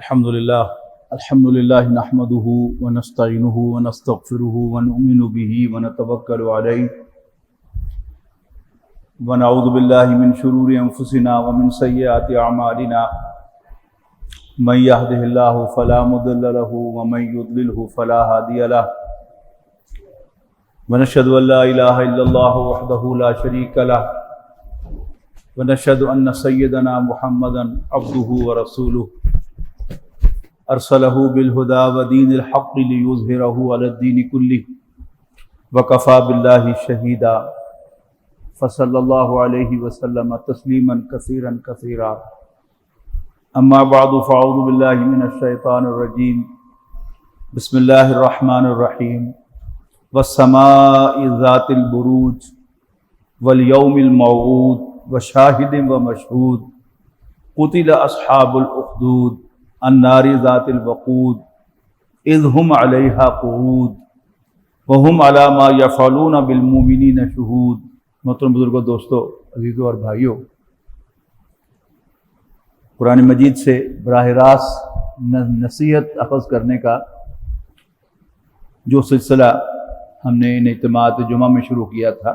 الحمد لله نحمده ونستعينه ونستغفره ونؤمن به ونتوكل عليه ونعوذ بالله من شرور أنفسنا ومن سيئات أعمالنا من يهده الله فلا مضل له ومن يضلله فلا هادي له ونشهد أن لا إله إلا الله وحده لا شريك له ونشهد أن سيدنا محمدا عبده ورسوله ارسلہ بالہدی ودین الحق لیظہرہ علی الدین کلہ وکفی باللہ شہیدا فصلی اللہ علیہ وسلم تسلیما کثیرا کثیرا اما بعد فاعوذ باللہ من الشیطان الرجیم بسم اللہ الرحمن الرحیم والسماء ذات البروج والیوم الموعود وشاہد ومشہود قتل اصحاب الاخدود النار ذات الوقود اذ هم علیہا قعود وهم علی ما یفعلون بالمؤمنین شہود۔ محترم بزرگوں، دوستو، عزیزوں اور بھائیوں، قرآن مجید سے براہ راست نصیحت اخذ کرنے کا جو سلسلہ ہم نے ان اجتماعات جمعہ میں شروع کیا تھا،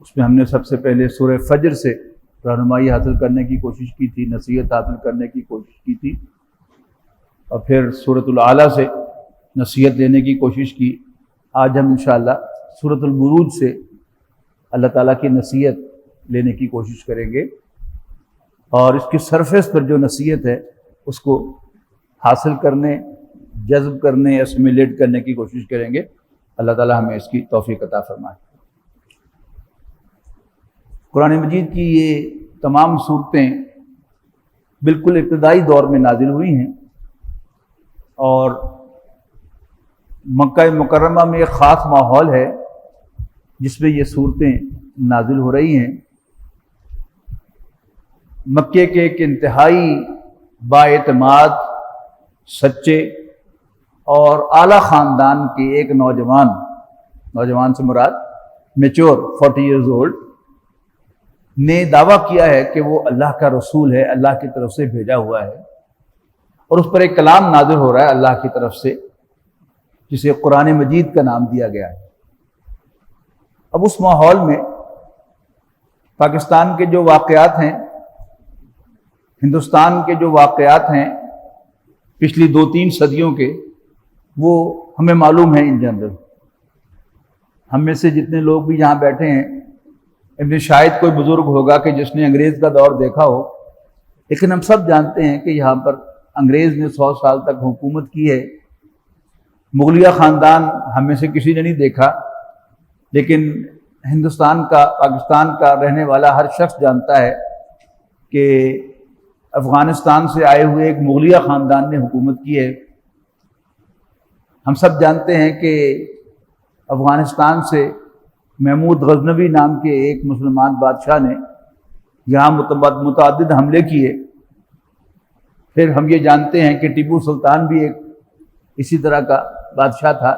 اس میں ہم نے سب سے پہلے سورہ فجر سے رہنمائی حاصل کرنے کی کوشش کی تھی، نصیحت حاصل کرنے کی کوشش کی تھی، اور پھر سورۃ الاعلیٰ سے نصیحت لینے کی کوشش کی۔ آج ہم انشاءاللہ سورۃ البروج سے اللہ تعالیٰ کی نصیحت لینے کی کوشش کریں گے، اور اس کی سرفیس پر جو نصیحت ہے اس کو حاصل کرنے، جذب کرنے، اسمیلیٹ کرنے کی کوشش کریں گے۔ اللہ تعالیٰ ہمیں اس کی توفیق عطا فرمائے۔ قرآن مجید کی یہ تمام صورتیں بالکل ابتدائی دور میں نازل ہوئی ہیں، اور مکہ مکرمہ میں ایک خاص ماحول ہے جس میں یہ صورتیں نازل ہو رہی ہیں۔ مکے کے ایک انتہائی بااعتماد، سچے اور اعلیٰ خاندان کے ایک نوجوان سے مراد میچور 40 ایئرز اولڈ نے دعویٰ کیا ہے کہ وہ اللہ کا رسول ہے، اللہ کی طرف سے بھیجا ہوا ہے، اور اس پر ایک کلام نازل ہو رہا ہے اللہ کی طرف سے جسے قرآن مجید کا نام دیا گیا ہے۔ اب اس ماحول میں پاکستان کے جو واقعات ہیں، ہندوستان کے جو واقعات ہیں پچھلی 2-3 صدیوں کے، وہ ہمیں معلوم ہے ان جنرل۔ ہم میں سے جتنے لوگ بھی یہاں بیٹھے ہیں، شاید کوئی بزرگ ہوگا کہ جس نے انگریز کا دور دیکھا ہو، لیکن ہم سب جانتے ہیں کہ یہاں پر انگریز نے 100 سال تک حکومت کی ہے۔ مغلیہ خاندان ہم میں سے کسی نے نہیں دیکھا، لیکن ہندوستان کا، پاکستان کا رہنے والا ہر شخص جانتا ہے کہ افغانستان سے آئے ہوئے ایک مغلیہ خاندان نے حکومت کی ہے۔ ہم سب جانتے ہیں کہ افغانستان سے محمود غزنوی نام کے ایک مسلمان بادشاہ نے یہاں متعدد حملے کیے۔ پھر ہم یہ جانتے ہیں کہ ٹیپو سلطان بھی ایک اسی طرح کا بادشاہ تھا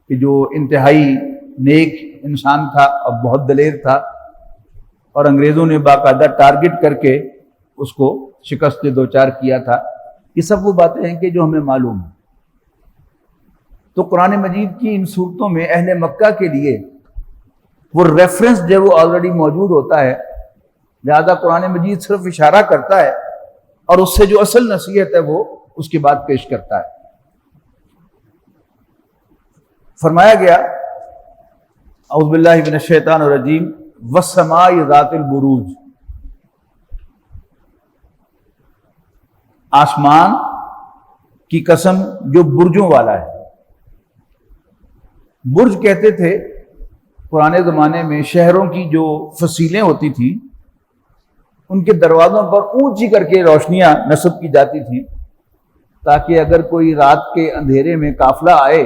کہ جو انتہائی نیک انسان تھا اور بہت دلیر تھا، اور انگریزوں نے باقاعدہ ٹارگٹ کر کے اس کو شکست دوچار کیا تھا۔ یہ سب وہ باتیں ہیں کہ جو ہمیں معلوم ہیں۔ تو قرآن مجید کی ان صورتوں میں اہل مکہ کے لیے وہ ریفرنس جو وہ آلریڈی موجود ہوتا ہے، لہذا قرآن مجید صرف اشارہ کرتا ہے اور اس سے جو اصل نصیحت ہے وہ اس کی بات پیش کرتا ہے۔ فرمایا گیا اعوذ باللہ من الشیطان الرجیم والسماء ذات البروج، آسمان کی قسم جو برجوں والا ہے۔ برج کہتے تھے پرانے زمانے میں شہروں کی جو فصیلیں ہوتی تھیں، ان کے دروازوں پر اونچی کر کے روشنیاں نصب کی جاتی تھیں، تاکہ اگر کوئی رات کے اندھیرے میں قافلہ آئے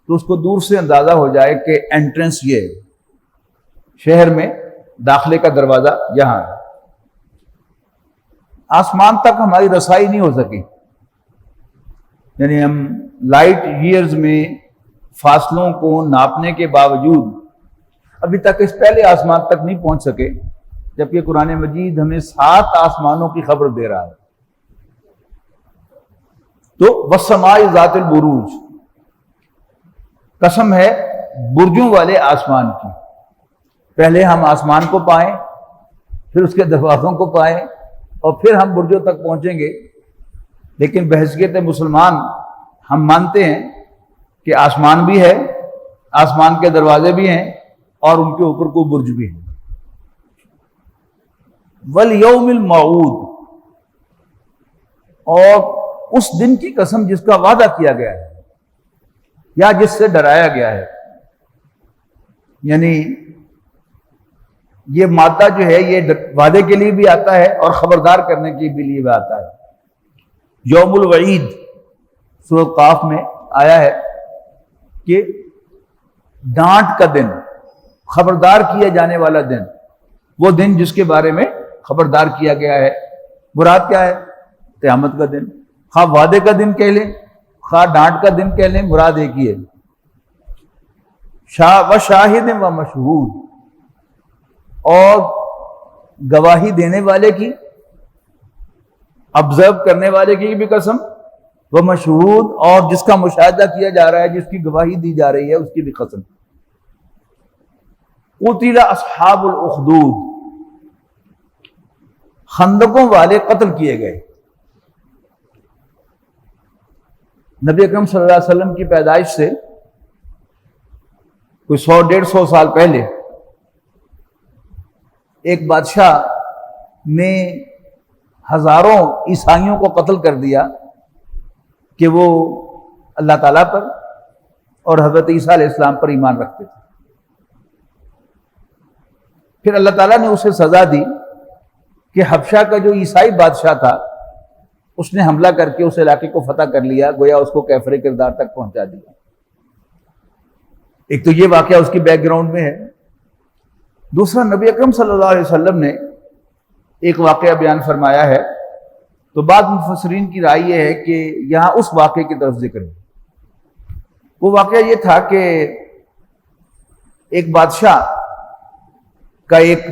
تو اس کو دور سے اندازہ ہو جائے کہ انٹرنس یہ ہے، شہر میں داخلے کا دروازہ یہاں ہے۔ آسمان تک ہماری رسائی نہیں ہو سکی، یعنی ہم لائٹ ایئرز میں فاصلوں کو ناپنے کے باوجود ابھی تک اس پہلے آسمان تک نہیں پہنچ سکے، جبکہ قرآن مجید ہمیں 7 آسمانوں کی خبر دے رہا ہے۔ تو والسماء ذات البروج، قسم ہے برجوں والے آسمان کی. پہلے ہم آسمان کو پائیں، پھر اس کے دروازوں کو پائیں، اور پھر ہم برجوں تک پہنچیں گے. لیکن بحیثیت مسلمان ہم مانتے ہیں کہ آسمان بھی ہے، آسمان کے دروازے بھی ہیں، اور ان کے اوپر کوئی برج بھی ہے. والیوم الموعود، اور اس دن کی قسم جس کا وعدہ کیا گیا ہے یا جس سے ڈرایا گیا ہے. یعنی یہ مادہ جو ہے یہ وعدے کے لیے بھی آتا ہے اور خبردار کرنے کے لیے بھی آتا ہے. یوم الوعید سورۃ قاف میں آیا ہے کہ ڈانٹ کا دن، خبردار کیا جانے والا دن، وہ دن جس کے بارے میں خبردار کیا گیا ہے. مراد کیا ہے؟ قیامت کا دن. خواہ وعدے کا دن کہہ لیں، خواہ ڈانٹ کا دن کہہ لیں، مراد ایک ہی ہے. وشاہد و مشہود، اور گواہی دینے والے کی، آبزرو کرنے والے کی بھی قسم، وہ مشہود، اور جس کا مشاہدہ کیا جا رہا ہے، جس کی گواہی دی جا رہی ہے، اس کی بھی قسم. قتل اصحاب الاخدود، خندقوں والے قتل کیے گئے. نبی اکرم صلی اللہ علیہ وسلم کی پیدائش سے کوئی 100-150 سال پہلے ایک بادشاہ نے ہزاروں عیسائیوں کو قتل کر دیا کہ وہ اللہ تعالیٰ پر اور حضرت عیسیٰ علیہ السلام پر ایمان رکھتے تھے. پھر اللہ تعالیٰ نے اسے سزا دی کہ حبشہ کا جو عیسائی بادشاہ تھا اس نے حملہ کر کے اس علاقے کو فتح کر لیا، گویا اس کو کیفر کردار تک پہنچا دیا. ایک تو یہ واقعہ اس کی بیک گراؤنڈ میں ہے. دوسرا، نبی اکرم صلی اللہ علیہ وسلم نے ایک واقعہ بیان فرمایا ہے، تو بعض مفسرین کی رائے یہ ہے کہ یہاں اس واقعے کی طرف ذکر ہے. وہ واقعہ یہ تھا کہ ایک بادشاہ کا ایک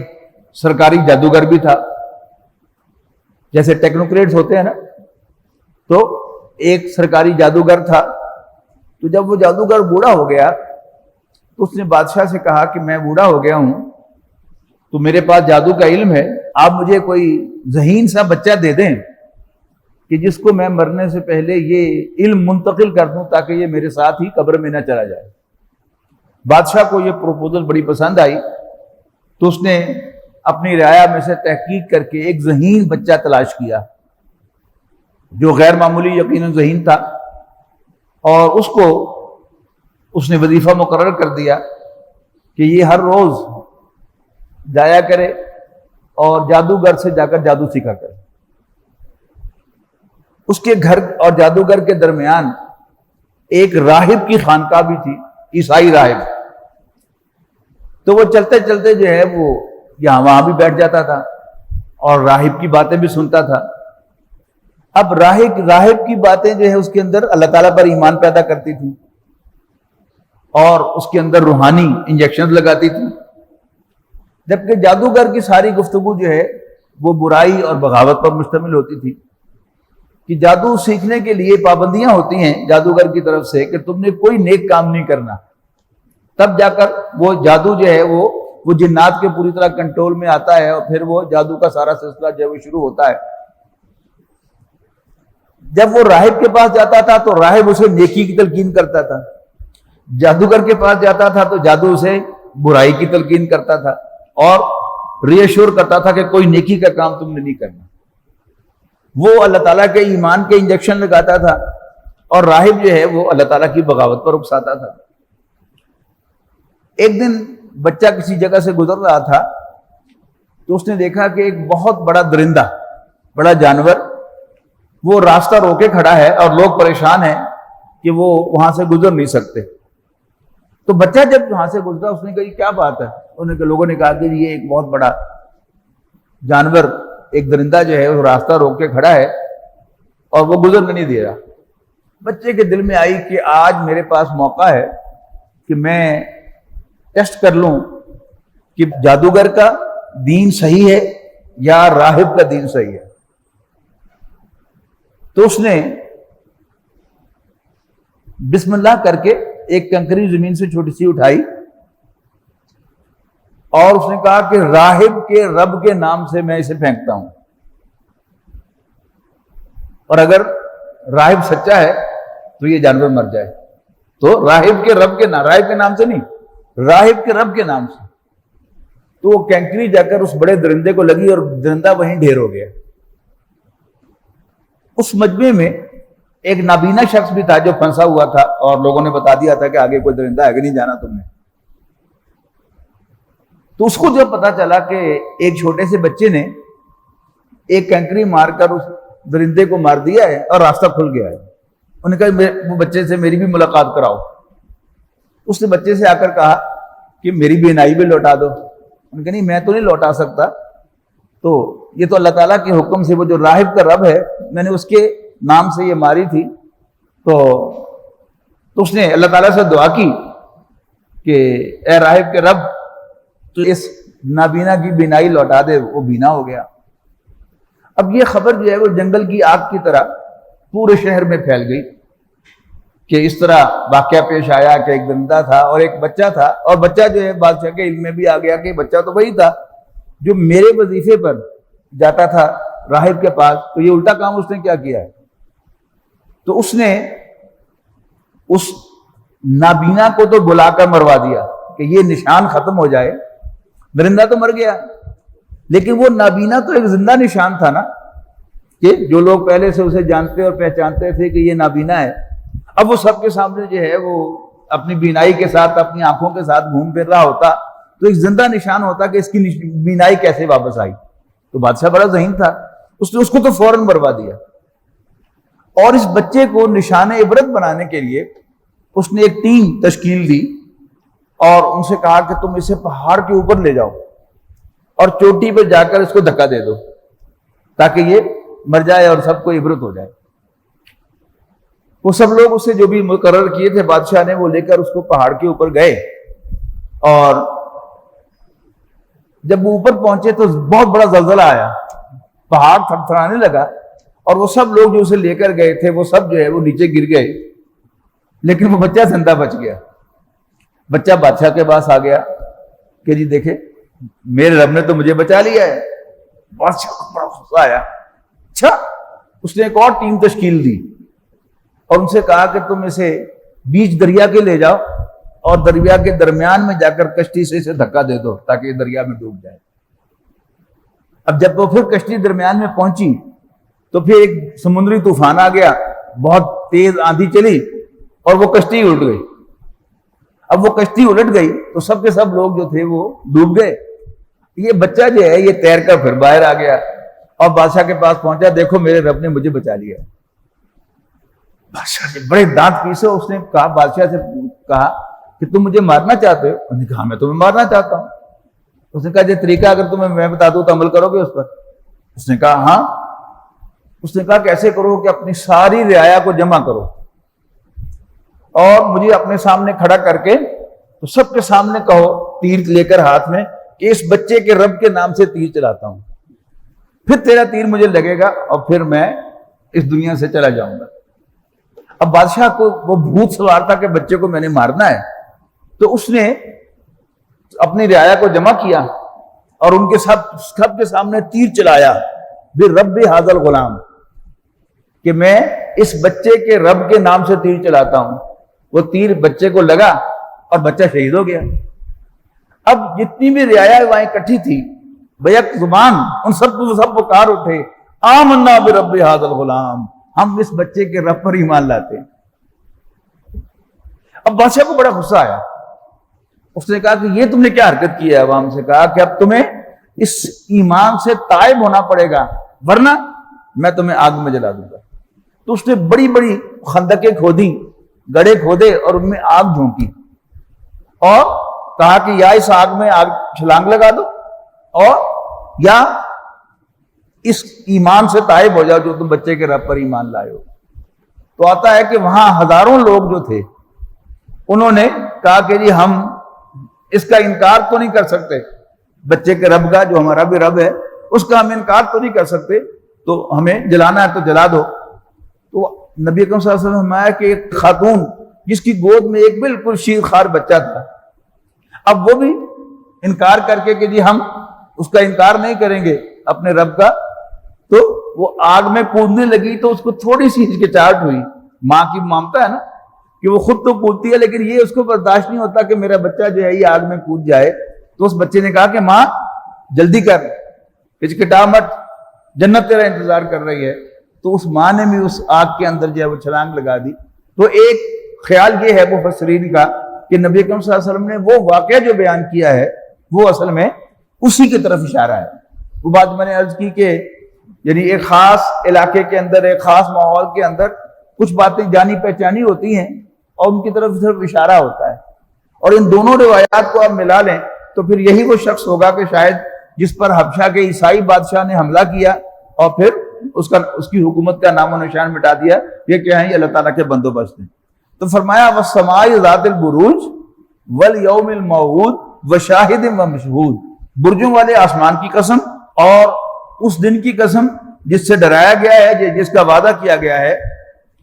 سرکاری جادوگر بھی تھا. جیسے ٹیکنوکریٹس ہوتے ہیں نا، تو ایک سرکاری جادوگر تھا. تو جب وہ جادوگر بوڑھا ہو گیا تو اس نے بادشاہ سے کہا کہ میں بوڑھا ہو گیا ہوں، تو میرے پاس جادو کا علم ہے، آپ مجھے کوئی ذہین سا بچہ دے دیں کہ جس کو میں مرنے سے پہلے یہ علم منتقل کر دوں تاکہ یہ میرے ساتھ ہی قبر میں نہ چلا جائے. بادشاہ کو یہ پروپوزل بڑی پسند آئی، تو اس نے اپنی رعایا میں سے تحقیق کر کے ایک ذہین بچہ تلاش کیا جو غیر معمولی یقیناً ذہین تھا، اور اس نے وظیفہ مقرر کر دیا کہ یہ ہر روز جایا کرے اور جادوگر سے جا کر جادو سیکھا کرے. اس کے گھر اور جادوگر کے درمیان ایک راہب کی خانقاہ بھی تھی، عیسائی راہب. تو وہ چلتے چلتے جو ہے وہ یہاں وہاں بھی بیٹھ جاتا تھا اور راہب کی باتیں بھی سنتا تھا. اب راہب کی باتیں جو ہے اس کے اندر اللہ تعالیٰ پر ایمان پیدا کرتی تھی اور اس کے اندر روحانی انجیکشن لگاتی تھی، جبکہ جادوگر کی ساری گفتگو جو ہے وہ برائی اور بغاوت پر مشتمل ہوتی تھی. کہ جادو سیکھنے کے لیے پابندیاں ہوتی ہیں جادوگر کی طرف سے کہ تم نے کوئی نیک کام نہیں کرنا، تب جا کر وہ جادو جو ہے وہ جنات کے پوری طرح کنٹرول میں آتا ہے اور پھر وہ جادو کا سارا سلسلہ جو ہے وہ شروع ہوتا ہے. جب وہ راہب کے پاس جاتا تھا تو راہب اسے نیکی کی تلقین کرتا تھا، جادوگر کے پاس جاتا تھا تو جادو اسے برائی کی تلقین کرتا تھا اور ری ایشور کرتا تھا کہ کوئی نیکی کا کام تم نے نہیں کرنا. وہ اللہ تعالیٰ کے ایمان کے انجیکشن لگاتا تھا اور راہب جو ہے وہ اللہ تعالیٰ کی بغاوت پر اکساتا تھا. ایک دن بچہ کسی جگہ سے گزر رہا تھا تو اس نے دیکھا کہ ایک بہت بڑا درندہ، بڑا جانور وہ راستہ روکے کھڑا ہے اور لوگ پریشان ہیں کہ وہ وہاں سے گزر نہیں سکتے. تو بچہ جب وہاں سے گزرا اس نے کہا یہ کیا بات ہے؟ لوگوں نے کہا کہ یہ ایک بہت بڑا جانور، ایک درندہ جو ہے وہ راستہ روک کے کھڑا ہے اور وہ گزرنے نہیں دے رہا. بچے کے دل میں آئی کہ آج میرے پاس موقع ہے کہ میں ٹیسٹ کر لوں کہ جادوگر کا دین صحیح ہے یا راہب کا دین صحیح ہے. تو اس نے بسم اللہ کر کے ایک کنکری زمین سے چھوٹی سی اٹھائی اور اس نے کہا کہ راہب کے رب کے نام سے میں اسے پھینکتا ہوں، اور اگر راہب سچا ہے تو یہ جانور مر جائے۔ تو راہب کے رب کے نام، راہب کے نام سے نہیں، راہب کے رب کے نام سے۔ تو وہ کینکری جا کر اس بڑے درندے کو لگی اور درندہ وہیں ڈھیر ہو گیا۔ اس مجمع میں ایک نابینا شخص بھی تھا جو پھنسا ہوا تھا، اور لوگوں نے بتا دیا تھا کہ آگے کوئی درندہ ہے کہ نہیں جانا تم نے۔ تو اس کو جب پتا چلا کہ ایک چھوٹے سے بچے نے ایک کنکری مار کر اس درندے کو مار دیا ہے اور راستہ کھل گیا ہے، انہوں نے کہا وہ بچے سے میری بھی ملاقات کراؤ۔ اس نے بچے سے آ کر کہا کہ میری بینائی بھی لوٹا دو۔ انہوں نے کہا نہیں، میں تو نہیں لوٹا سکتا، تو یہ تو اللہ تعالیٰ کے حکم سے، وہ جو راہب کا رب ہے میں نے اس کے نام سے یہ ماری تھی۔ تو اس نے اللہ تعالیٰ سے دعا کی کہ اے راہب کے رب تو اس نابینا کی بینائی لوٹا دے، وہ بینا ہو گیا۔ اب یہ خبر جو ہے وہ جنگل کی آگ کی طرح پورے شہر میں پھیل گئی کہ اس طرح واقعہ پیش آیا کہ ایک درندہ تھا اور ایک بچہ تھا، اور بچہ جو ہے بادشاہ کے علم میں بھی آ گیا کہ بچہ تو وہی تھا جو میرے وظیفے پر جاتا تھا راہب کے پاس، تو یہ الٹا کام اس نے کیا کیا ہے۔ تو اس نے اس نابینا کو تو بلا کر مروا دیا کہ یہ نشان ختم ہو جائے۔ درندہ تو مر گیا، لیکن وہ نابینا تو ایک زندہ نشان تھا نا، کہ جو لوگ پہلے سے اسے جانتے اور پہچانتے تھے کہ یہ نابینا ہے، اب وہ سب کے سامنے جو ہے وہ اپنی بینائی کے ساتھ، اپنی آنکھوں کے ساتھ گھوم پھر رہا ہوتا، تو ایک زندہ نشان ہوتا کہ اس کی بینائی کیسے واپس آئی۔ تو بادشاہ بڑا ذہین تھا، اس نے اس کو تو فوراً مروا دیا، اور اس بچے کو نشان عبرت بنانے کے لیے اس نے ایک ٹیم تشکیل دی اور ان سے کہا کہ تم اسے پہاڑ کے اوپر لے جاؤ اور چوٹی پہ جا کر اس کو دھکا دے دو تاکہ یہ مر جائے اور سب کو عبرت ہو جائے۔ وہ سب لوگ اسے جو بھی مقرر کیے تھے بادشاہ نے، وہ لے کر اس کو پہاڑ کے اوپر گئے، اور جب وہ اوپر پہنچے تو بہت بڑا زلزلہ آیا، پہاڑ تھر تھرانے لگا، اور وہ سب لوگ جو اسے لے کر گئے تھے وہ سب جو ہے وہ نیچے گر گئے، لیکن وہ بچہ زندہ بچ گیا۔ بچہ بادشاہ کے پاس آ گیا کہ جی دیکھیں میرے رب نے تو مجھے بچا لیا ہے۔ بادشاہ کو بڑا غصہ آیا۔ اچھا، اس نے ایک اور ٹیم تشکیل دی اور ان سے کہا کہ تم اسے بیچ دریا کے لے جاؤ اور دریا کے درمیان میں جا کر کشتی سے اسے دھکا دے دو تاکہ یہ دریا میں ڈوب جائے۔ اب جب وہ پھر کشتی درمیان میں پہنچی تو پھر ایک سمندری طوفان آ گیا، بہت تیز آندھی چلی اور وہ کشتی الٹ گئی۔ اب وہ کشتی الٹ گئی تو سب کے سب لوگ جو تھے وہ ڈوب گئے۔ یہ بچہ جو ہے یہ تیر کر پھر باہر آ گیا اور بادشاہ کے پاس پہنچا، دیکھو میرے رب نے مجھے بچا لیا۔ بادشاہ نے بڑے دانت پیسے، اس نے کہا بادشاہ سے کہا کہ تم مجھے مارنا چاہتے ہو؟ انہوں نے کہا میں تمہیں مارنا چاہتا ہوں۔ اس نے کہا یہ طریقہ اگر تمہیں میں بتا دوں تو عمل کرو گے اس پر؟ اس نے کہا ہاں۔ اس نے کہا کیسے کرو کہ اپنی ساری رعایا کو جمع کرو اور مجھے اپنے سامنے کھڑا کر کے تو سب کے سامنے کہو تیر لے کر ہاتھ میں کہ اس بچے کے رب کے نام سے تیر چلاتا ہوں، پھر تیرا تیر مجھے لگے گا اور پھر میں اس دنیا سے چلا جاؤں گا۔ اب بادشاہ کو وہ بھوت سوار تھا کہ بچے کو میں نے مارنا ہے، تو اس نے اپنی رعایا کو جمع کیا اور ان کے سب کے سامنے تیر چلایا برب ھذا الغلام، کہ میں اس بچے کے رب کے نام سے تیر چلاتا ہوں۔ وہ تیر بچے کو لگا اور بچہ شہید ہو گیا۔ اب جتنی بھی رعایا وہاں اکٹھی تھی بیک زبان ان سب کو سب پکار اٹھے آمنا برب ھذا الغلام، ہم اس بچے کے رب پر ایمان لاتے ہیں۔ اب بادشاہ کو بڑا غصہ آیا، اس نے کہا کہ یہ تم نے کیا حرکت کی ہے؟ عوام سے کہا کہ اب تمہیں اس ایمان سے تائب ہونا پڑے گا ورنہ میں تمہیں آگ میں جلا دوں گا۔ تو اس نے بڑی بڑی خندقیں کھودی، گڑھے کھودے اور ان میں آگ جھونکی اور کہا کہ یا اس آگ میں آگ چھلانگ لگا دو اور یا اس ایمان سے تائب ہو جاؤ جو تم بچے کے رب پر ایمان لائے ہو۔ تو آتا ہے کہ وہاں ہزاروں لوگ جو تھے انہوں نے کہا کہ جی ہم اس کا انکار تو نہیں کر سکتے، بچے کے رب کا جو ہمارا بھی رب ہے اس کا ہم انکار تو نہیں کر سکتے، تو ہمیں جلانا ہے تو جلا دو۔ تو نبی اکرم صلی اللہ علیہ وسلم نے فرمایا کہ ایک خاتون جس کی گود میں ایک بالکل شیر خوار بچہ تھا، اب وہ بھی انکار کر کے کہ جی ہم اس کا انکار نہیں کریں گے اپنے رب کا، تو وہ آگ میں کودنے لگی تو اس کو تھوڑی سی ہچکچاہٹ ہوئی. ماں کی مامتا ہے نا کہ وہ خود تو کودتی ہے لیکن یہ اس کو برداشت نہیں ہوتا کہ میرا بچہ جو ہے یہ آگ میں کود جائے. تو اس بچے نے کہا کہ ماں جلدی کر، ہچکٹا مت، جنت تیرا انتظار کر رہی ہے. تو اس ماں نے بھی اس آگ کے اندر جو ہے وہ چھلانگ لگا دی. تو ایک خیال یہ ہے مفسرین کا کہ نبی اکرم صلی اللہ علیہ وسلم نے وہ واقعہ جو بیان کیا ہے وہ اصل میں اسی کی طرف اشارہ ہے. وہ بات میں نے عرض کی کہ یعنی ایک خاص علاقے کے اندر، ایک خاص ماحول کے اندر کچھ باتیں جانی پہچانی ہوتی ہیں اور ان کی طرف صرف اشارہ ہوتا ہے. اور ان دونوں روایات کو آپ ملا لیں تو پھر یہی وہ شخص ہوگا کہ شاید جس پر حبشہ کے عیسائی بادشاہ نے حملہ کیا اور پھر اس کی حکومت کا نام و نشان مٹا دیا. یہ کیا ہے؟ یہ اللہ تعالیٰ کے بندوبست ہیں. تو فرمایا وَالسَّمَاءِ ذَاتِ الْبُرُوجِ وَالْيَوْمِ الْمَوْعُودِ وَشَاهِدٍ وَمَشْهُودٍ، برجوں والے آسمان کی قسم اور اس دن کی قسم جس سے ڈرایا گیا ہے، جس کا وعدہ کیا گیا ہے.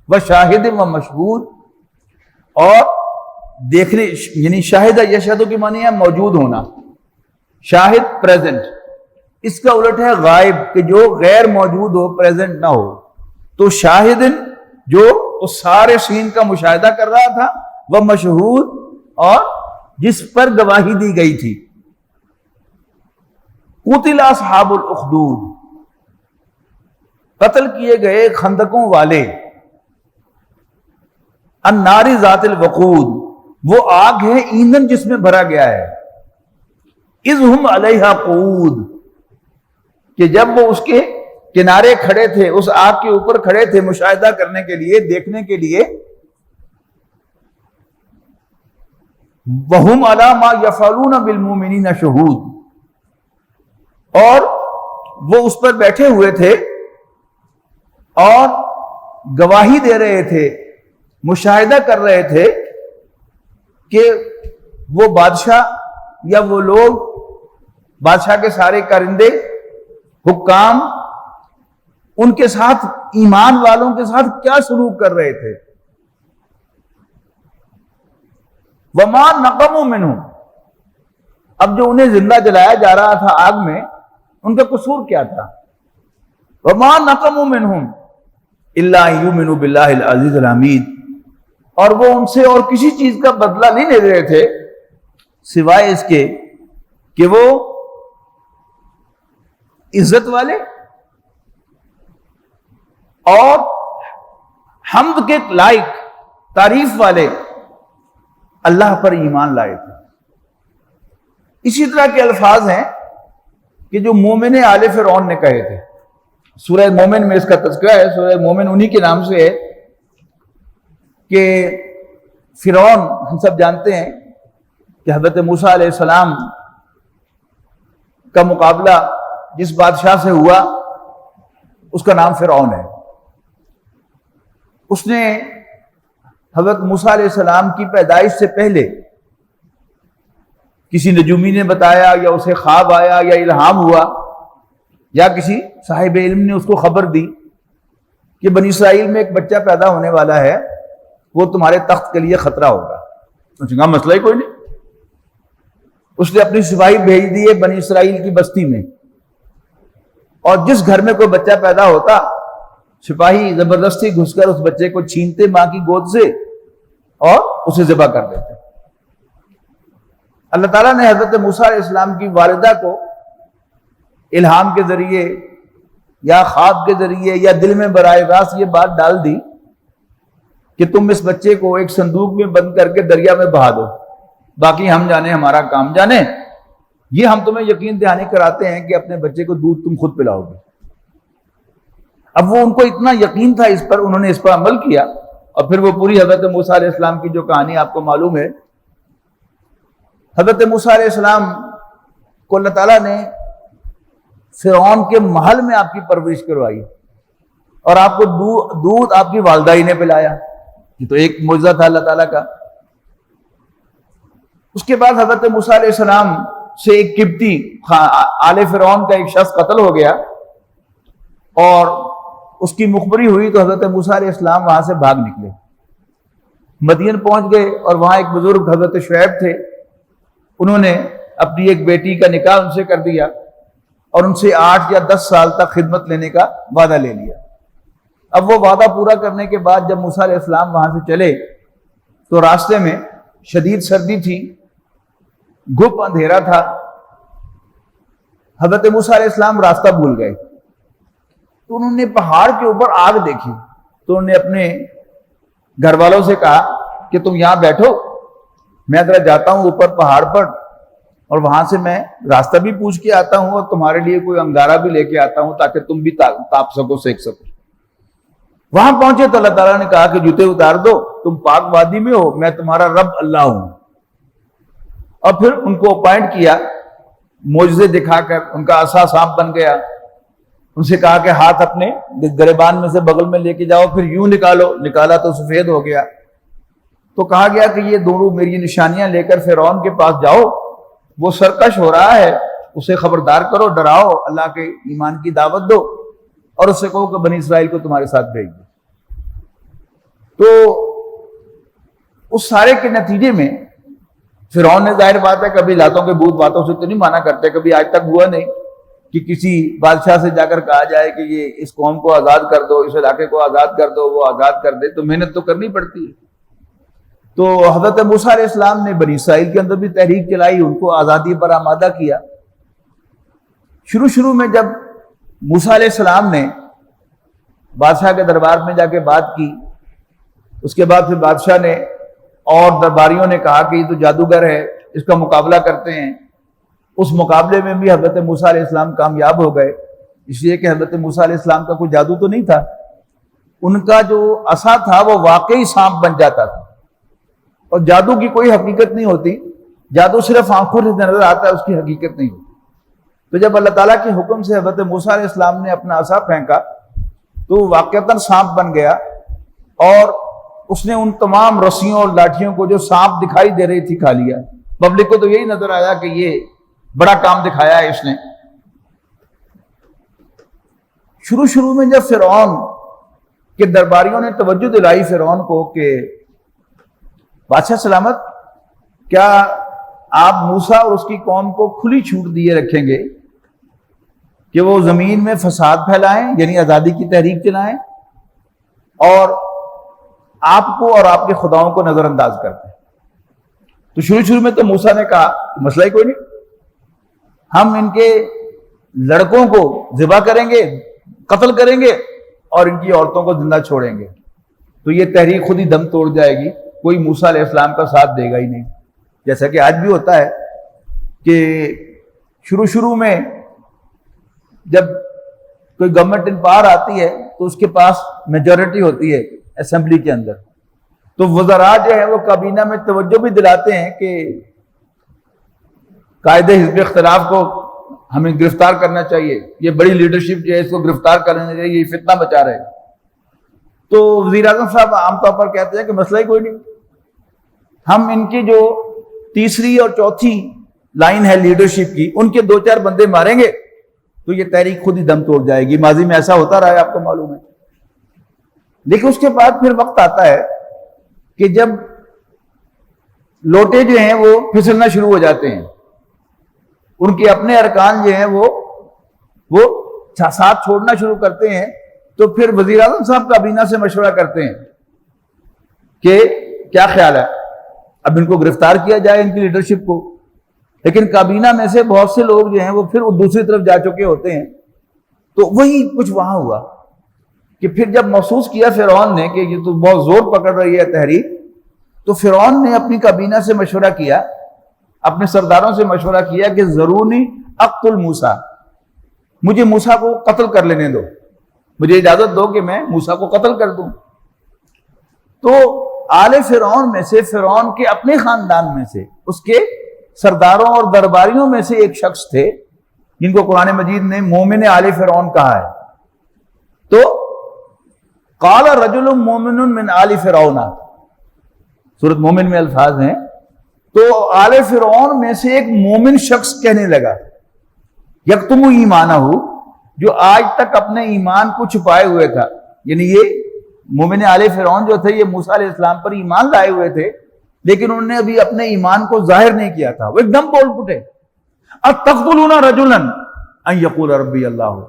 وَشَاهِدٍ وَمَشْهُودٍ، اور دیکھنے، یعنی شاہدہ یشہدو کی معنی ہے موجود ہونا، شاہد پریزنٹ، اس کا الٹ ہے غائب کہ جو غیر موجود ہو، پریزنٹ نہ ہو. تو شاہدن جو اس سارے سین کا مشاہدہ کر رہا تھا، وہ مشہود اور جس پر گواہی دی گئی تھی. قتل اصحاب الاخدود، قتل کیے گئے خندقوں والے. النار ذات الوقود، وہ آگ ہے ایندھن جس میں بھرا گیا ہے. اذ ہم علیہا قعود، کہ جب وہ اس کے کنارے کھڑے تھے، اس آگ کے اوپر کھڑے تھے مشاہدہ کرنے کے لیے، دیکھنے کے لیے. وَهُمْ عَلَى مَا يَفْعَلُونَ بِالْمُؤْمِنِينَ شُهُودٌ، اور وہ اس پر بیٹھے ہوئے تھے اور گواہی دے رہے تھے، مشاہدہ کر رہے تھے کہ وہ بادشاہ یا وہ لوگ، بادشاہ کے سارے کارندے، حکام، ان کے ساتھ، ایمان والوں کے ساتھ کیا سلوک کر رہے تھے. وَمَا نَقَمُوا مِنْهُمْ، اب جو انہیں زندہ جلایا جا رہا تھا آگ میں، ان کا قصور کیا تھا. وَمَا نَقَمُوا مِنْهُمْ إِلَّا أَن يُؤْمِنُوا بِاللَّهِ الْعَزِيزِ الْحَمِيدِ، اور وہ ان سے اور کسی چیز کا بدلہ نہیں لے رہے تھے سوائے اس کے کہ وہ عزت والے اور حمد کے لائق، تعریف والے اللہ پر ایمان لائے تھے. اسی طرح کے الفاظ ہیں کہ جو مومن آل فرعون نے کہے تھے. سورہ مومن میں اس کا تذکرہ ہے. سورہ مومن انہی کے نام سے ہے کہ فرعون، ہم سب جانتے ہیں کہ حضرت موسیٰ علیہ السلام کا مقابلہ جس بادشاہ سے ہوا اس کا نام فرعون ہے. اس نے حضرت موسیٰ علیہ السلام کی پیدائش سے پہلے کسی نجومی نے بتایا یا اسے خواب آیا یا الہام ہوا یا کسی صاحب علم نے اس کو خبر دی کہ بنی اسرائیل میں ایک بچہ پیدا ہونے والا ہے، وہ تمہارے تخت کے لیے خطرہ ہوگا. اس نے کہا مسئلہ ہی کوئی نہیں. اس نے اپنی سپاہی بھیج دیے بنی اسرائیل کی بستی میں، اور جس گھر میں کوئی بچہ پیدا ہوتا سپاہی زبردستی گھس کر اس بچے کو چھینتے ماں کی گود سے اور اسے ذبح کر دیتے. اللہ تعالیٰ نے حضرت موسیٰ علیہ السلام کی والدہ کو الہام کے ذریعے یا خواب کے ذریعے یا دل میں براہ راست یہ بات ڈال دی کہ تم اس بچے کو ایک صندوق میں بند کر کے دریا میں بہا دو، باقی ہم جانے، ہمارا کام جانے. یہ ہم تمہیں یقین دہانی کراتے ہیں کہ اپنے بچے کو دودھ تم خود پلاؤ گے. اب وہ ان کو اتنا یقین تھا اس پر، انہوں نے اس پر عمل کیا. اور پھر وہ پوری حضرت موسیٰ علیہ السلام کی جو کہانی آپ کو معلوم ہے. حضرت موسیٰ علیہ السلام کو اللہ تعالیٰ نے فرعون کے محل میں آپ کی پرورش کروائی اور آپ کو دودھ آپ کی والدہ ہی نے پلایا. یہ تو ایک معجزہ تھا اللہ تعالیٰ کا. اس کے بعد حضرت موسیٰ علیہ السلام سے ایک قبطی آل فرعون کا ایک شخص قتل ہو گیا اور اس کی مخبری ہوئی تو حضرت موسیٰ علیہ السلام وہاں سے بھاگ نکلے. مدین پہنچ گئے اور وہاں ایک بزرگ حضرت شعیب تھے، انہوں نے اپنی ایک بیٹی کا نکاح ان سے کر دیا اور ان سے 8 یا 10 سال تک خدمت لینے کا وعدہ لے لیا۔ اب وہ وعدہ پورا کرنے کے بعد جب موسیٰ علیہ السلام وہاں سے چلے تو راستے میں شدید سردی تھی، گھپ اندھیرا تھا، حضرت موسیٰ علیہ السلام راستہ بھول گئے، تو انہوں نے پہاڑ کے اوپر آگ دیکھی، تو انہوں نے اپنے گھر والوں سے کہا کہ تم یہاں بیٹھو، میں ذرا جاتا ہوں اوپر پہاڑ پر اور وہاں سے میں راستہ بھی پوچھ کے آتا ہوں اور تمہارے لیے کوئی انگارہ بھی لے کے آتا ہوں تاکہ تم بھی تاپ سکو، سیک سکو۔ وہاں پہنچے تو اللہ تعالیٰ نے کہا کہ جوتے اتار دو، تم پاک وادی میں ہو، میں تمہارا رب اللہ ہوں۔ اور پھر ان کو اپائنٹ کیا، معجزے دکھا کر ان کا عصا سانپ بن گیا، ان سے کہا کہ ہاتھ اپنے گریبان میں سے بغل میں لے کے جاؤ، پھر یوں نکالو، نکالا تو سفید ہو گیا۔ تو کہا گیا کہ یہ دونوں میری نشانیاں لے کر فرعون کے پاس جاؤ، وہ سرکش ہو رہا ہے، اسے خبردار کرو، ڈراؤ، اللہ کے ایمان کی دعوت دو اور اس سے کہو کہ بنی اسرائیل کو تمہارے ساتھ بھیج دو۔ تو اس سارے کے نتیجے میں فرعون نے ظاہر بات ہے کبھی لاتوں کے بھوت باتوں سے تو نہیں مانا کرتے، کبھی آج تک ہوا نہیں کہ کسی بادشاہ سے جا کر کہا جائے کہ یہ اس قوم کو آزاد کر دو، اس علاقے کو آزاد کر دو، وہ آزاد کر دے، تو محنت تو کرنی پڑتی ہے۔ تو حضرت موسیٰ علیہ السلام نے بنی اسرائیل کے اندر بھی تحریک چلائی، ان کو آزادی پر آمادہ کیا۔ شروع میں جب موسیٰ علیہ السلام نے بادشاہ کے دربار میں جا کے بات کی، اس کے بعد پھر بادشاہ نے اور درباریوں نے کہا کہ یہ تو جادوگر ہے، اس کا مقابلہ کرتے ہیں۔ اس مقابلے میں بھی حضرت موسیٰ علیہ السلام کامیاب ہو گئے، اس لیے کہ حضرت موسیٰ علیہ السلام کا کوئی جادو تو نہیں تھا، ان کا جو عصا تھا وہ واقعی سانپ بن جاتا تھا، اور جادو کی کوئی حقیقت نہیں ہوتی، جادو صرف آنکھوں سے نظر آتا ہے، اس کی حقیقت نہیں ہوتی۔ تو جب اللہ تعالیٰ کے حکم سے حضرت موسیٰ علیہ السلام نے اپنا عصا پھینکا تو واقعتاً سانپ بن گیا، اور اس نے ان تمام رسیوں اور لاٹھیوں کو جو سانپ دکھائی دے رہی تھی کھا لیا۔ پبلک کو تو یہی نظر آیا کہ یہ بڑا کام دکھایا ہے اس نے۔ شروع میں جب فرعون کے درباریوں نے توجہ دلائی فرعون کو کہ بادشاہ سلامت، کیا آپ موسیٰ اور اس کی قوم کو کھلی چھوٹ دیے رکھیں گے کہ وہ زمین میں فساد پھیلائیں، یعنی آزادی کی تحریک چلائیں، اور آپ کو اور آپ کے خداؤں کو نظر انداز کرتے ہیں؟ تو شروع میں تو موسیٰ نے کہا مسئلہ ہی کوئی نہیں، ہم ان کے لڑکوں کو ذبح کریں گے، قتل کریں گے، اور ان کی عورتوں کو زندہ چھوڑیں گے، تو یہ تحریک خود ہی دم توڑ جائے گی، کوئی موسیٰ علیہ السلام کا ساتھ دے گا ہی نہیں۔ جیسا کہ آج بھی ہوتا ہے کہ شروع میں جب کوئی گورنمنٹ ان پاور آتی ہے تو اس کے پاس میجورٹی ہوتی ہے اسمبلی کے اندر، تو وزراء جو ہے وہ کابینہ میں توجہ بھی دلاتے ہیں کہ قائد حزب اختلاف کو ہمیں گرفتار کرنا چاہیے، یہ بڑی لیڈرشپ جو ہے اس کو گرفتار کرنا چاہیے، یہ فتنہ مچا رہے ہیں۔ تو وزیر اعظم صاحب عام طور پر کہتے ہیں کہ مسئلہ ہی کوئی نہیں، ہم ان کی جو تیسری اور چوتھی لائن ہے لیڈرشپ کی، ان کے 2-4 بندے ماریں گے تو یہ تحریک خود ہی دم توڑ جائے گی۔ ماضی میں ایسا ہوتا رہا ہے، آپ کو معلوم ہے۔ لیکن اس کے بعد پھر وقت آتا ہے کہ جب لوٹے جو ہیں وہ پھسلنا شروع ہو جاتے ہیں، ان کے اپنے ارکان جو ہیں وہ ساتھ چھوڑنا شروع کرتے ہیں، تو پھر وزیر اعظم صاحب کابینہ سے مشورہ کرتے ہیں کہ کیا خیال ہے، اب ان کو گرفتار کیا جائے، ان کی لیڈرشپ کو۔ لیکن کابینہ میں سے بہت سے لوگ جو ہیں وہ پھر دوسری طرف جا چکے ہوتے ہیں۔ تو وہی کچھ وہاں ہوا کہ پھر جب محسوس کیا فرعون نے کہ یہ تو بہت زور پکڑ رہی ہے تحریک، تو فرعون نے اپنی کابینہ سے مشورہ کیا، اپنے سرداروں سے مشورہ کیا کہ ضروري اقتل موسیٰ، مجھے موسیٰ کو قتل کر لینے دو، مجھے اجازت دو کہ میں موسیٰ کو قتل کر دوں۔ تو آل فرعون میں سے، فرعون کے اپنے خاندان میں سے، اس کے سرداروں اور درباریوں میں سے ایک شخص تھے جن کو قرآن مجید نے مومن آل فرعون کہا ہے۔ تو قال رجل مومن من آل فرعون، سورۃ مومن میں الفاظ ہیں، تو آل فرعون میں سے ایک مومن شخص کہنے لگا یکتم ایمانہ، جو آج تک اپنے ایمان کو چھپائے ہوئے تھا، یعنی مومن آل فرعون جو تھے یہ موسیٰ علیہ السلام پر ایمان لائے ہوئے تھے، لیکن انہوں نے ابھی اپنے ایمان کو ظاہر نہیں کیا تھا، وہ ایک دم بول پٹے اتقتلون رجلا ان یقول ربی اللہ،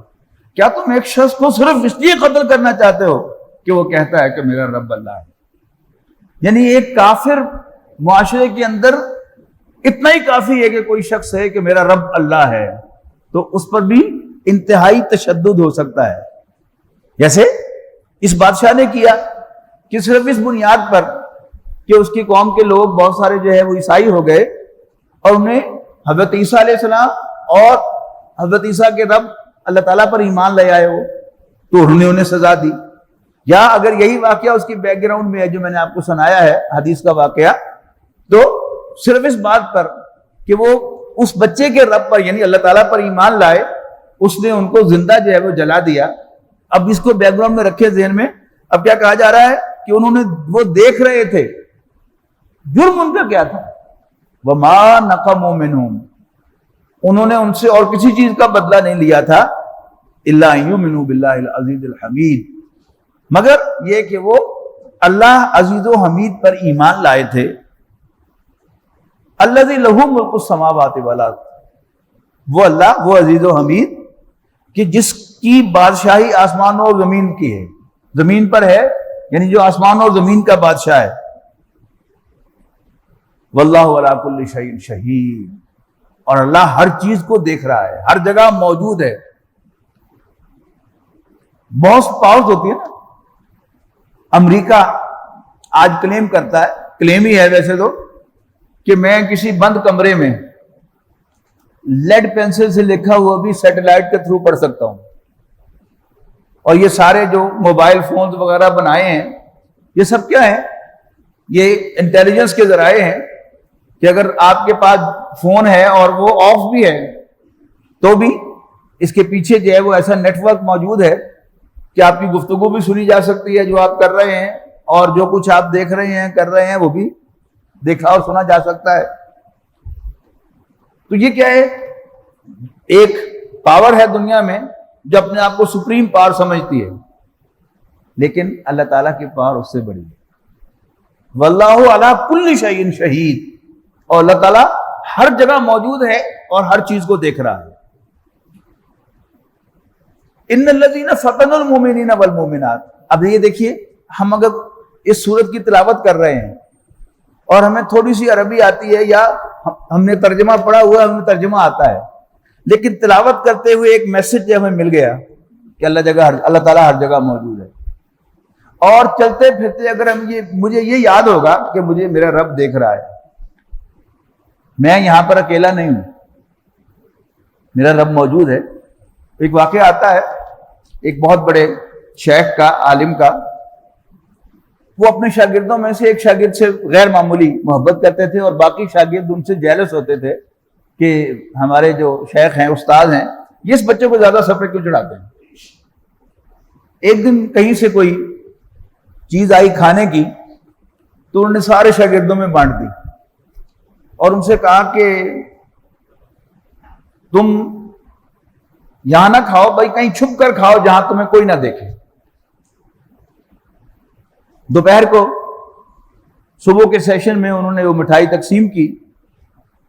کیا تم ایک شخص کو صرف اس لیے قتل کرنا چاہتے ہو کہ وہ کہتا ہے کہ میرا رب اللہ ہے؟ یعنی ایک کافر معاشرے کے اندر اتنا ہی کافی ہے کہ کوئی شخص ہے کہ میرا رب اللہ ہے، تو اس پر بھی انتہائی تشدد ہو سکتا ہے، جیسے اس بادشاہ نے کیا کہ صرف اس بنیاد پر کہ اس کی قوم کے لوگ بہت سارے جو ہے وہ عیسائی ہو گئے اور انہیں حضرت عیسیٰ علیہ السلام اور حضرت عیسیٰ کے رب اللہ تعالیٰ پر ایمان لے آئے ہو، تو انہوں نے انہیں سزا دی۔ یا اگر یہی واقعہ اس کی بیک گراؤنڈ میں ہے جو میں نے آپ کو سنایا ہے حدیث کا واقعہ، تو صرف اس بات پر کہ وہ اس بچے کے رب پر یعنی اللہ تعالیٰ پر ایمان لائے، اس نے ان کو زندہ جو ہے وہ جلا دیا۔ اب اس کو بیک گراؤنڈ میں رکھے ذہن میں، اب کیا کہا جا رہا ہے کہ انہوں نے وہ دیکھ رہے تھے، جرم ان کا کیا تھا؟ وَمَا نَقَمُوا مِنْهُمْ، انہوں نے ان سے اور کسی چیز کا بدلہ نہیں لیا تھا، إِلَّا أَن يُؤْمِنُوا بِاللَّهِ الْعَزِيزِ الْحَمِيدِ، مگر یہ کہ وہ اللہ عزیز و حمید پر ایمان لائے تھے۔ الذی لہ ملک السماوات والارض، وہ اللہ، وہ عزیز و حمید کہ جس کی بادشاہی آسمانوں اور زمین کی ہے، زمین پر ہے یعنی جو آسمان اور زمین کا بادشاہ ہے۔ واللہ علی کل شیء شہید، اور اللہ ہر چیز کو دیکھ رہا ہے، ہر جگہ موجود ہے۔ بہت پاورز ہوتی ہے نا، امریکہ آج کلیم کرتا ہے، کلیم ہی ہے ویسے تو، کہ میں کسی بند کمرے میں لیڈ پینسل سے لکھا ہوا بھی سیٹلائٹ کے تھرو پڑھ سکتا ہوں، اور یہ سارے جو موبائل فونز وغیرہ بنائے ہیں یہ سب کیا ہے؟ یہ انٹیلیجنس کے ذرائع ہیں کہ اگر آپ کے پاس فون ہے اور وہ آف بھی ہے تو بھی اس کے پیچھے جو ہے وہ ایسا نیٹ ورک موجود ہے کہ آپ کی گفتگو بھی سنی جا سکتی ہے جو آپ کر رہے ہیں، اور جو کچھ آپ دیکھ رہے ہیں کر رہے ہیں وہ بھی دیکھا اور سنا جا سکتا ہے۔ تو یہ کیا ہے؟ ایک پاور ہے دنیا میں جو اپنے آپ کو سپریم پاور سمجھتی ہے، لیکن اللہ تعالیٰ کی پاور اس سے بڑی ہے۔ واللہ علی کل شیء شہید، اور اللہ تعالیٰ ہر جگہ موجود ہے اور ہر چیز کو دیکھ رہا ہے۔ ان الذین فتنوا المؤمنین والمؤمنات، اب یہ دیکھیے، ہم اگر اس سورت کی تلاوت کر رہے ہیں اور ہمیں تھوڑی سی عربی آتی ہے یا ہم نے ترجمہ پڑھا ہوا ہے، ہمیں ترجمہ آتا ہے، لیکن تلاوت کرتے ہوئے ایک میسج ہمیں مل گیا کہ اللہ تعالیٰ ہر جگہ موجود ہے، اور چلتے پھرتے اگر مجھے یہ یاد ہوگا کہ مجھے میرا رب دیکھ رہا ہے، میں یہاں پر اکیلا نہیں ہوں، میرا رب موجود ہے۔ ایک واقعہ آتا ہے ایک بہت بڑے شیخ کا، عالم کا، وہ اپنے شاگردوں میں سے ایک شاگرد سے غیر معمولی محبت کرتے تھے، اور باقی شاگرد ان سے جیلس ہوتے تھے کہ ہمارے جو شیخ ہیں، استاد ہیں، یہ اس بچے کو زیادہ سر پہ کیوں چڑھاتے ہیں۔ ایک دن کہیں سے کوئی چیز آئی کھانے کی تو انہوں نے سارے شاگردوں میں بانٹ دی اور ان سے کہا کہ تم یہاں نہ کھاؤ بھائی، کہیں چھپ کر کھاؤ جہاں تمہیں کوئی نہ دیکھے۔ دوپہر کو صبح کے سیشن میں انہوں نے وہ مٹھائی تقسیم کی،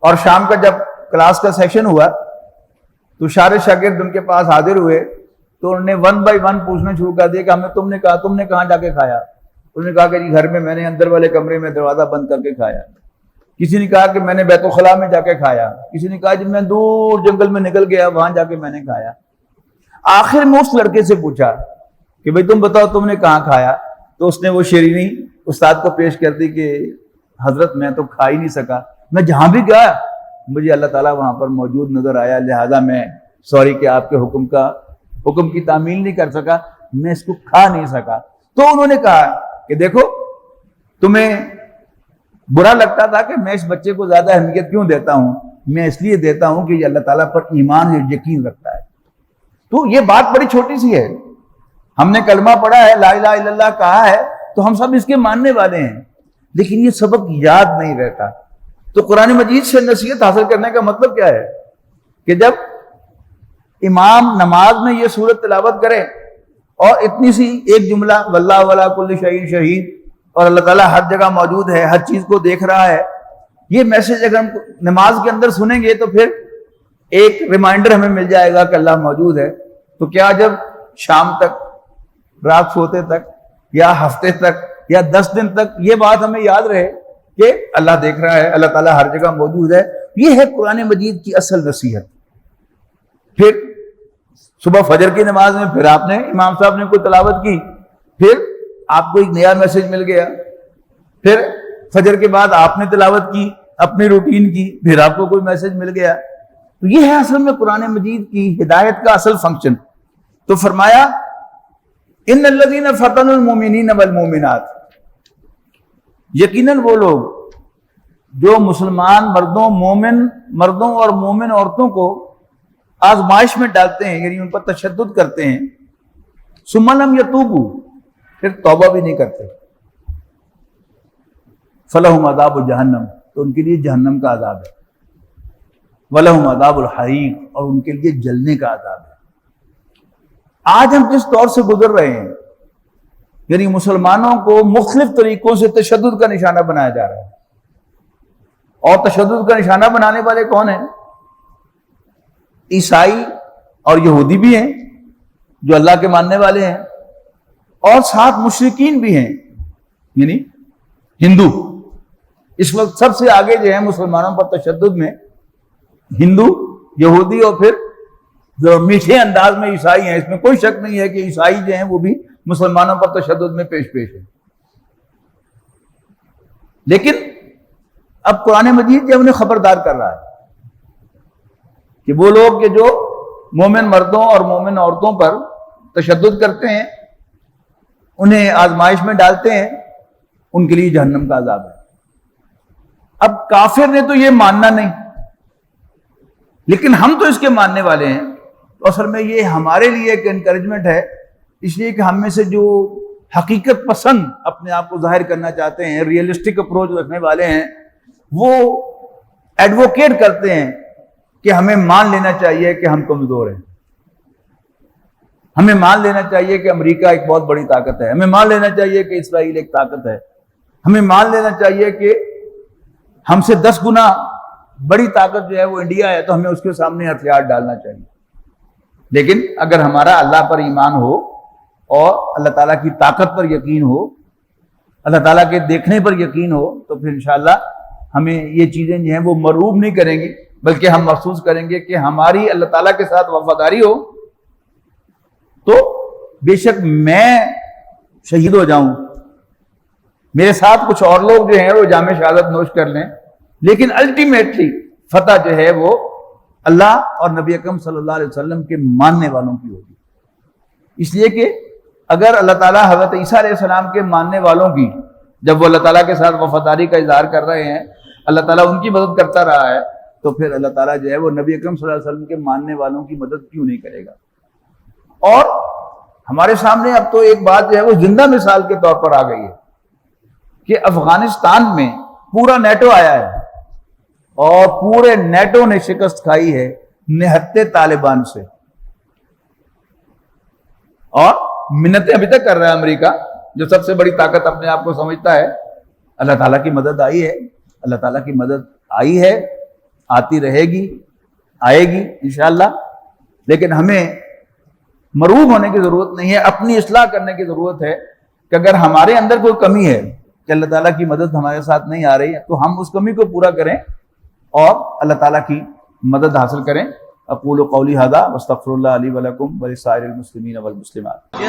اور شام کا جب کلاس کا سیشن ہوا تو سارے شاگرد ان کے پاس حاضر ہوئے، تو انہوں نے 1 بائی 1 پوچھنا شروع کر دیا کہ ہمیں تم نے کہاں جا کے کھایا؟ انہوں نے کہا کہ جی گھر میں نے اندر والے کمرے میں دروازہ بند کر کے کھایا۔ کسی نے کہا کہ میں نے بیت الخلاء میں جا کے کھایا، کسی نے کہا جب میں دور جنگل میں نکل گیا وہاں جا کے میں نے کھایا۔ آخر میں اس لڑکے سے پوچھا کہ بھئی تم بتاؤ تم نے کہاں کھایا؟ تو اس نے وہ شیرینی استاد کو پیش کر دی کہ حضرت میں تو کھا ہی نہیں سکا، میں جہاں بھی گیا مجھے اللہ تعالیٰ وہاں پر موجود نظر آیا، لہذا میں سوری کہ آپ کے حکم کی تعمیل نہیں کر سکا، میں اس کو کھا نہیں سکا۔ تو انہوں نے کہا کہ دیکھو تمہیں برا لگتا تھا کہ میں اس بچے کو زیادہ اہمیت کیوں دیتا ہوں، میں اس لیے دیتا ہوں کہ یہ اللہ تعالیٰ پر ایمان اور یقین رکھتا ہے۔ تو یہ بات بڑی چھوٹی سی ہے، ہم نے کلمہ پڑھا ہے، لا الہ الا اللہ کہا ہے، تو ہم سب اس کے ماننے والے ہیں، لیکن یہ سبق یاد نہیں رہتا۔ تو قرآن مجید سے نصیحت حاصل کرنے کا مطلب کیا ہے کہ جب امام نماز میں یہ سورت تلاوت کرے اور اتنی سی ایک جملہ واللہ ولا کل شیء شہید، اور اللہ تعالیٰ ہر جگہ موجود ہے، ہر چیز کو دیکھ رہا ہے، یہ میسج اگر ہم نماز کے اندر سنیں گے تو پھر ایک ریمائنڈر ہمیں مل جائے گا کہ اللہ موجود ہے. تو کیا جب شام تک، رات سوتے تک، یا ہفتے تک، یا 10 دن تک یہ بات ہمیں یاد رہے کہ اللہ دیکھ رہا ہے، اللہ تعالیٰ ہر جگہ موجود ہے. یہ ہے قرآن مجید کی اصل نصیحت. پھر صبح فجر کی نماز میں پھر آپ نے، امام صاحب نے کوئی تلاوت کی، پھر آپ کو ایک نیا میسج مل گیا. پھر فجر کے بعد آپ نے تلاوت کی، اپنی روٹین کی، پھر آپ کو کوئی میسج مل گیا. تو یہ ہے اصل میں قرآن مجید کی ہدایت کا اصل فنکشن. تو فرمایا ان الذین فتنوا المؤمنین والمؤمنات، یقیناً وہ لوگ جو مسلمان مردوں، مومن مردوں اور مومن عورتوں کو آزمائش میں ڈالتے ہیں، یعنی ان پر تشدد کرتے ہیں، ثم لم یتوبوا، پھر توبہ بھی نہیں کرتے، فلہم عذاب جہنم، تو ان کے لیے جہنم کا عذاب ہے، ولہم عذاب الحریق، اور ان کے لیے جلنے کا عذاب ہے. آج ہم جس دور سے گزر رہے ہیں، یعنی مسلمانوں کو مختلف طریقوں سے تشدد کا نشانہ بنایا جا رہا ہے. اور تشدد کا نشانہ بنانے والے کون ہیں؟ عیسائی اور یہودی بھی ہیں جو اللہ کے ماننے والے ہیں، اور ساتھ مشرکین بھی ہیں، یعنی ہندو. اس وقت سب سے آگے جو ہے مسلمانوں پر تشدد میں ہندو، یہودی، اور پھر جو میٹھے انداز میں عیسائی ہیں. اس میں کوئی شک نہیں ہے کہ عیسائی جو ہیں وہ بھی مسلمانوں پر تشدد میں پیش ہے. لیکن اب قرآن مجید جو انہیں خبردار کر رہا ہے کہ وہ لوگ کہ جو مومن مردوں اور مومن عورتوں پر تشدد کرتے ہیں، انہیں آزمائش میں ڈالتے ہیں، ان کے لیے جہنم کا عذاب ہے. اب کافر نے تو یہ ماننا نہیں، لیکن ہم تو اس کے ماننے والے ہیں. تو اصل میں یہ ہمارے لیے ایک انکریجمنٹ ہے، اس لیے کہ ہم میں سے جو حقیقت پسند اپنے آپ کو ظاہر کرنا چاہتے ہیں، ریئلسٹک اپروچ رکھنے والے ہیں، وہ ایڈوکیٹ کرتے ہیں کہ ہمیں مان لینا چاہیے کہ ہم کمزور ہیں. ہمیں مان لینا چاہیے کہ امریکہ ایک بہت بڑی طاقت ہے، ہمیں مان لینا چاہیے کہ اسرائیل ایک طاقت ہے، ہمیں مان لینا چاہیے کہ ہم سے 10 گنا بڑی طاقت جو ہے وہ انڈیا ہے، تو ہمیں اس کے سامنے ہتھیار ڈالنا چاہیے. لیکن اگر ہمارا اللہ پر ایمان ہو اور اللہ تعالیٰ کی طاقت پر یقین ہو، اللہ تعالیٰ کے دیکھنے پر یقین ہو، تو پھر انشاءاللہ ہمیں یہ چیزیں جو ہیں وہ مرعوب نہیں کریں گی، بلکہ ہم محسوس کریں گے کہ ہماری اللہ تعالیٰ کے ساتھ وفاداری ہو تو بے شک میں شہید ہو جاؤں، میرے ساتھ کچھ اور لوگ جو ہیں وہ جام شہادت نوش کر لیں، لیکن الٹیمیٹلی فتح جو ہے وہ اللہ اور نبی اکرم صلی اللہ علیہ وسلم کے ماننے والوں کی ہوگی. اس لیے کہ اگر اللہ تعالیٰ حضرت عیسیٰ علیہ السلام کے ماننے والوں کی، جب وہ اللہ تعالیٰ کے ساتھ وفاداری کا اظہار کر رہے ہیں، اللہ تعالیٰ ان کی مدد کرتا رہا ہے، تو پھر اللہ تعالیٰ جو ہے وہ نبی اکرم صلی اللہ علیہ وسلم کے ماننے والوں کی مدد کیوں نہیں کرے گا. اور ہمارے سامنے اب تو ایک بات جو ہے وہ زندہ مثال کے طور پر آ گئی ہے کہ افغانستان میں پورا نیٹو آیا ہے اور پورے نیٹو نے شکست کھائی ہے نہتے طالبان سے، اور منتیں ابھی تک کر رہا ہے امریکہ جو سب سے بڑی طاقت اپنے آپ کو سمجھتا ہے. اللہ تعالیٰ کی مدد آئی ہے، اللہ تعالیٰ کی مدد آئی ہے، آتی رہے گی، آئے گی انشاءاللہ. لیکن ہمیں مرعوب ہونے کی ضرورت نہیں ہے، اپنی اصلاح کرنے کی ضرورت ہے کہ اگر ہمارے اندر کوئی کمی ہے کہ اللہ تعالیٰ کی مدد ہمارے ساتھ نہیں آ رہی ہے، تو ہم اس کمی کو پورا کریں اور اللہ تعالیٰ کی مدد حاصل کریں. اقول قولی ھذا واستغفر اللہ لی ولکم ولسائر المسلمین والمسلمات.